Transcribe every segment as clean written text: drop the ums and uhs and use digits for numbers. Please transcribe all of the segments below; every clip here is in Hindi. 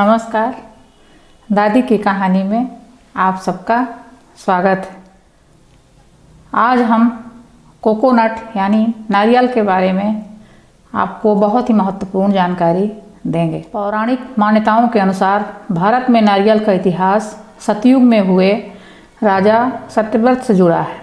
नमस्कार। दादी की कहानी में आप सबका स्वागत है। आज हम कोकोनट यानी नारियल के बारे में आपको बहुत ही महत्वपूर्ण जानकारी देंगे। पौराणिक मान्यताओं के अनुसार भारत में नारियल का इतिहास सतयुग में हुए राजा सत्यव्रत से जुड़ा है।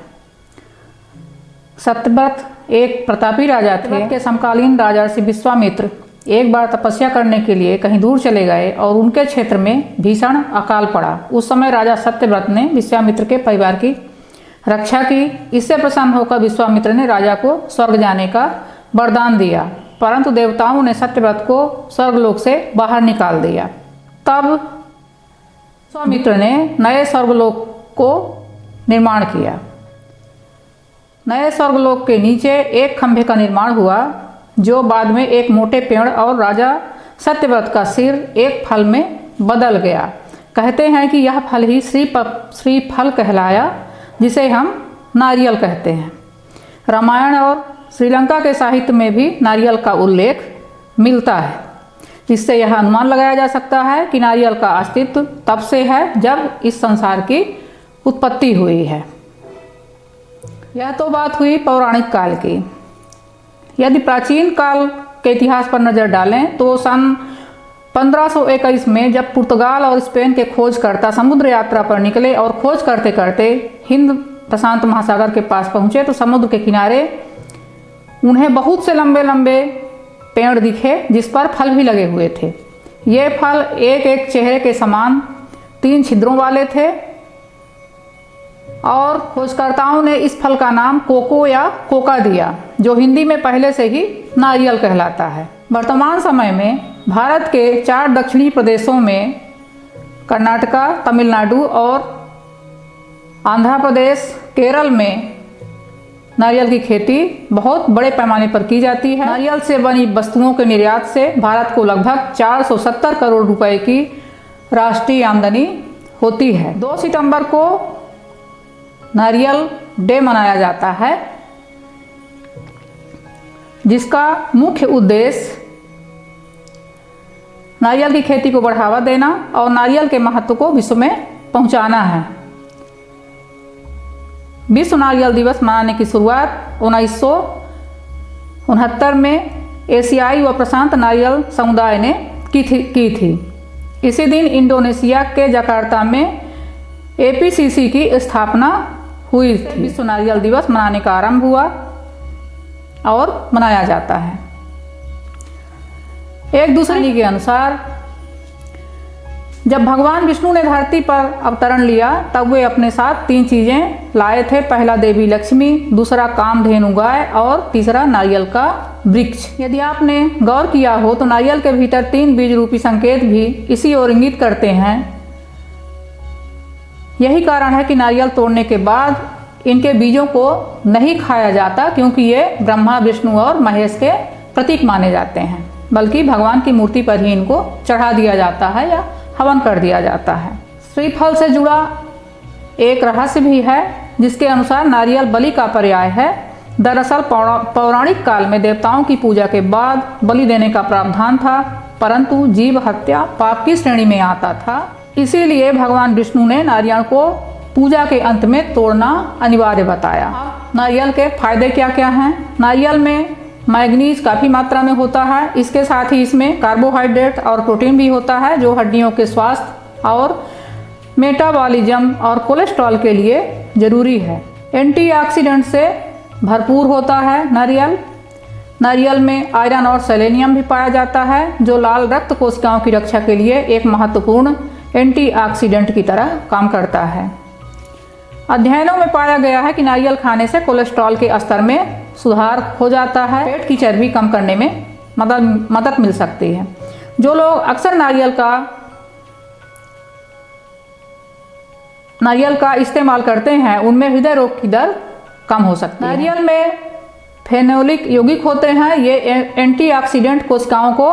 सत्यव्रत एक प्रतापी राजा थे। के समकालीन राजा ऋषि विश्वामित्र एक बार तपस्या करने के लिए कहीं दूर चले गए और उनके क्षेत्र में भीषण अकाल पड़ा। उस समय राजा सत्यव्रत ने विश्वामित्र के परिवार की रक्षा की। इससे प्रसन्न होकर विश्वामित्र ने राजा को स्वर्ग जाने का वरदान दिया, परंतु देवताओं ने सत्यव्रत को स्वर्गलोक से बाहर निकाल दिया। तब विश्वामित्र ने नए स्वर्गलोक को निर्माण किया। नए स्वर्गलोक के नीचे एक खंभे का निर्माण हुआ, जो बाद में एक मोटे पेड़ और राजा सत्यव्रत का सिर एक फल में बदल गया। कहते हैं कि यह फल ही श्री फल कहलाया, जिसे हम नारियल कहते हैं। रामायण और श्रीलंका के साहित्य में भी नारियल का उल्लेख मिलता है। इससे यह अनुमान लगाया जा सकता है कि नारियल का अस्तित्व तब से है जब इस संसार की उत्पत्ति हुई है। यह तो बात हुई पौराणिक काल की। यदि प्राचीन काल के इतिहास पर नज़र डालें तो सन 1521 में जब पुर्तगाल और स्पेन के खोजकर्ता समुद्र यात्रा पर निकले और खोज करते करते हिंद प्रशांत महासागर के पास पहुँचे तो समुद्र के किनारे उन्हें बहुत से लंबे लंबे पेड़ दिखे, जिस पर फल भी लगे हुए थे। ये फल एक एक चेहरे के समान 3 छिद्रों वाले थे और खोजकर्ताओं ने इस फल का नाम कोको या कोका दिया, जो हिंदी में पहले से ही नारियल कहलाता है। वर्तमान समय में भारत के 4 दक्षिणी प्रदेशों में कर्नाटका, तमिलनाडु और आंध्र प्रदेश, केरल में नारियल की खेती बहुत बड़े पैमाने पर की जाती है। नारियल से बनी वस्तुओं के निर्यात से भारत को लगभग 470 करोड़ रुपए की राष्ट्रीय आमदनी होती है। 2 सितंबर को नारियल डे मनाया जाता है, जिसका मुख्य उद्देश्य नारियल की खेती को बढ़ावा देना और नारियल के महत्व को विश्व में पहुंचाना है। विश्व नारियल दिवस मनाने की शुरुआत 1969 में एशियाई व प्रशांत नारियल समुदाय ने की थी। इसी दिन इंडोनेशिया के जकार्ता में APCC की स्थापना हुई थी। विश्व नारियल दिवस मनाने का आरंभ हुआ और मनाया जाता है। एक दूसरे के अनुसार जब भगवान विष्णु ने धरती पर अवतरण लिया तब वे अपने साथ 3 चीज़ें लाए थे। पहला देवी लक्ष्मी, दूसरा कामधेनु गाय और तीसरा नारियल का वृक्ष। यदि आपने गौर किया हो तो नारियल के भीतर 3 बीज रूपी संकेत भी इसी ओर इंगित करते हैं। यही कारण है कि नारियल तोड़ने के बाद इनके बीजों को नहीं खाया जाता, क्योंकि ये ब्रह्मा, विष्णु और महेश के प्रतीक माने जाते हैं, बल्कि भगवान की मूर्ति पर ही इनको चढ़ा दिया जाता है या हवन कर दिया जाता है। श्रीफल से जुड़ा एक रहस्य भी है, जिसके अनुसार नारियल बलि का पर्याय है। दरअसल पौराणिक काल में देवताओं की पूजा के बाद बलि देने का प्रावधान था, परंतु जीव हत्या पाप की श्रेणी में आता था। इसीलिए भगवान विष्णु ने नारियल को पूजा के अंत में तोड़ना अनिवार्य बताया। नारियल के फायदे क्या क्या हैं? नारियल में मैग्नीज काफ़ी मात्रा में होता है। इसके साथ ही इसमें कार्बोहाइड्रेट और प्रोटीन भी होता है, जो हड्डियों के स्वास्थ्य और मेटाबॉलिज्म और कोलेस्ट्रॉल के लिए ज़रूरी है। एंटीऑक्सीडेंट से भरपूर होता है नारियल। नारियल में आयरन और सेलेनियम भी पाया जाता है, जो लाल रक्त कोशिकाओं की रक्षा के लिए एक महत्वपूर्ण एंटीऑक्सीडेंट की तरह काम करता है। अध्ययनों में पाया गया है कि नारियल खाने से कोलेस्ट्रॉल के स्तर में सुधार हो जाता है। पेट की चर्बी कम करने में मदद मिल सकती है। जो लोग अक्सर नारियल का इस्तेमाल करते हैं, उनमें हृदय रोग की दर कम हो सकती है। नारियल में फेनोलिक यौगिक होते हैं। ये एंटीऑक्सीडेंट कोशिकाओं को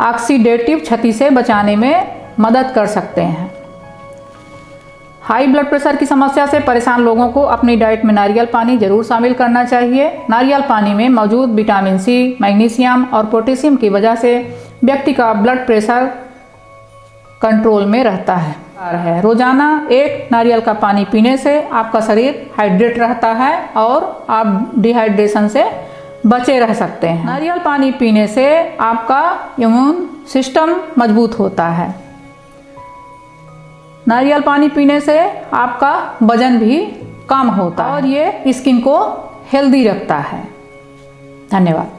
ऑक्सीडेटिव क्षति से बचाने में मदद कर सकते हैं। हाई ब्लड प्रेशर की समस्या से परेशान लोगों को अपनी डाइट में नारियल पानी जरूर शामिल करना चाहिए। नारियल पानी में मौजूद विटामिन सी, मैग्नीशियम और पोटेशियम की वजह से व्यक्ति का ब्लड प्रेशर कंट्रोल में रहता है। रोजाना 1 नारियल का पानी पीने से आपका शरीर हाइड्रेट रहता है और आप डिहाइड्रेशन से बचे रह सकते हैं। नारियल पानी पीने से आपका इम्यून सिस्टम मजबूत होता है। नारियल पानी पीने से आपका वजन भी कम होता है और ये स्किन को हेल्दी रखता है। धन्यवाद।